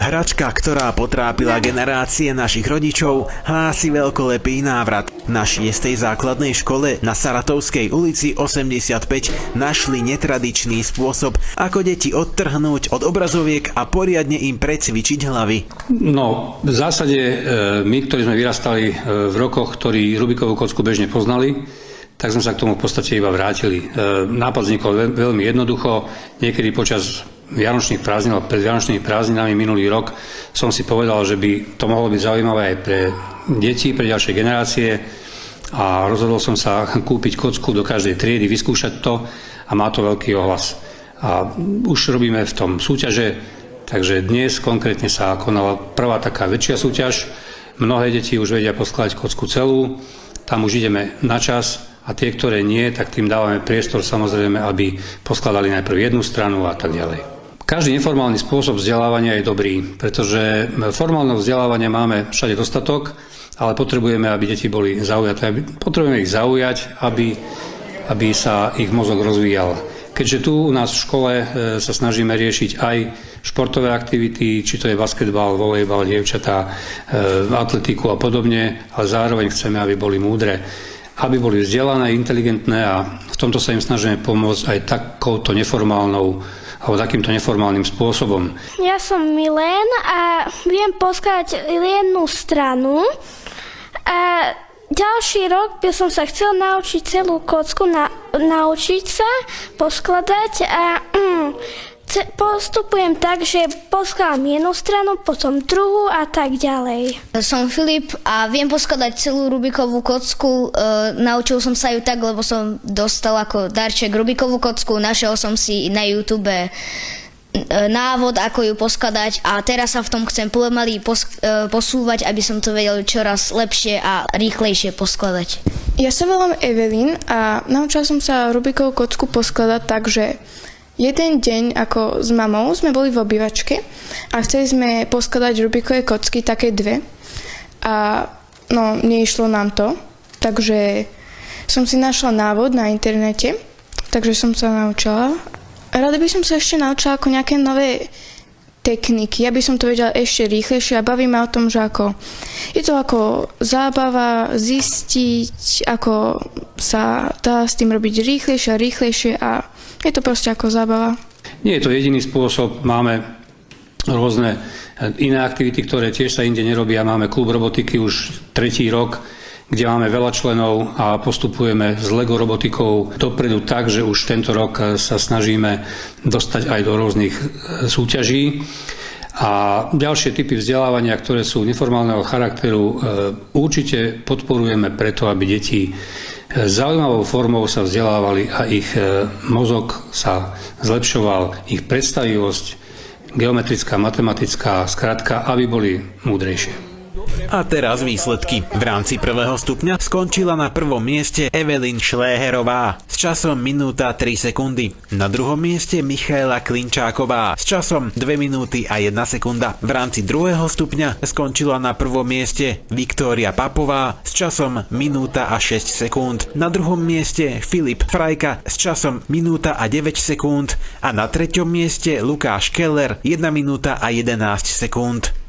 Hračka, ktorá potrápila generácie našich rodičov, hlási veľkolepý návrat. Na 6. základnej škole na Saratovskej ulici 85 našli netradičný spôsob, ako deti odtrhnúť od obrazoviek a poriadne im precvičiť hlavy. No, v zásade my, ktorí sme vyrastali v rokoch, ktorí Rubikovú kocku bežne poznali, tak sme sa k tomu v podstate iba vrátili. Nápad vznikol veľmi jednoducho. Niekedy počas vianočných prázdnin, alebo pred vianočnými prázdninami minulý rok som si povedal, že by to mohlo byť zaujímavé aj pre deti, pre ďalšie generácie a rozhodol som sa kúpiť kocku do každej triedy, vyskúšať to a má to veľký ohlas. A už robíme v tom súťaže, takže dnes konkrétne sa konala prvá taká väčšia súťaž. Mnohé deti už vedia poskladať kocku celú, tam už ideme na čas. A tie, ktoré nie, tak tým dávame priestor samozrejme, aby poskladali najprv jednu stranu a tak ďalej. Každý neformálny spôsob vzdelávania je dobrý, pretože formálneho vzdelávania máme všade dostatok, ale potrebujeme, aby deti boli zaujaté. Potrebujeme ich zaujať, aby sa ich mozog rozvíjal. Keďže tu u nás v škole sa snažíme riešiť aj športové aktivity, či to je basketbal, volejbal, dievčatá, atletiku a podobne, ale zároveň chceme, aby boli múdre, aby boli vzdelané, inteligentné a v tomto sa im snažíme pomôcť aj takouto neformálnou alebo takýmto neformálnym spôsobom. Ja som Milén a viem poskladať jednu stranu a ďalší rok by som sa chcel naučiť celú kocku, naučiť sa poskladať a postupujem tak, že poskladám jednu stranu, potom druhú a tak ďalej. Som Filip a viem poskladať celú Rubikovú kocku. Naučil som sa ju tak, lebo som dostal ako darček Rubikovú kocku. Našiel som si na YouTube návod, ako ju poskladať a teraz sa v tom chcem pomaly posúvať, aby som to vedel čoraz lepšie a rýchlejšie poskladať. Ja sa volám Evelyn a naučil som sa Rubikovú kocku poskladať tak, že jeden deň ako s mamou sme boli v obývačke a chceli sme poskladať Rubikové kocky, také dve. A no, neišlo nám to, takže som si našla návod na internete, takže som sa naučila. Rada by som sa ešte naučila ako nejaké nové techniky, aby som to vedela ešte rýchlejšie a bavíme o tom, že ako je to ako zábava zistiť, ako sa dá s tým robiť rýchlejšie a je to proste ako zábava. Nie je to jediný spôsob, máme rôzne iné aktivity, ktoré tiež sa inde nerobia. Máme klub robotiky už 3. rok, kde máme veľa členov a postupujeme s Lego robotikou dopredu tak, že už tento rok sa snažíme dostať aj do rôznych súťaží. A ďalšie typy vzdelávania, ktoré sú neformálneho charakteru, určite podporujeme preto, aby deti zaujímavou formou sa vzdelávali a ich mozog sa zlepšoval, ich predstavivosť, geometrická, matematická, skrátka, aby boli múdrejšie. A teraz výsledky. V rámci prvého stupňa skončila na prvom mieste Evelyn Šléherová s časom minúta 3 sekundy. Na druhom mieste Michaela Klinčáková s časom 2 minúty a 1 sekunda. V rámci druhého stupňa skončila na prvom mieste Viktória Papová s časom minúta a 6 sekúnd. Na druhom mieste Filip Frajka s časom minúta a 9 sekúnd a na treťom mieste Lukáš Keller 1 minúta a 11 sekúnd.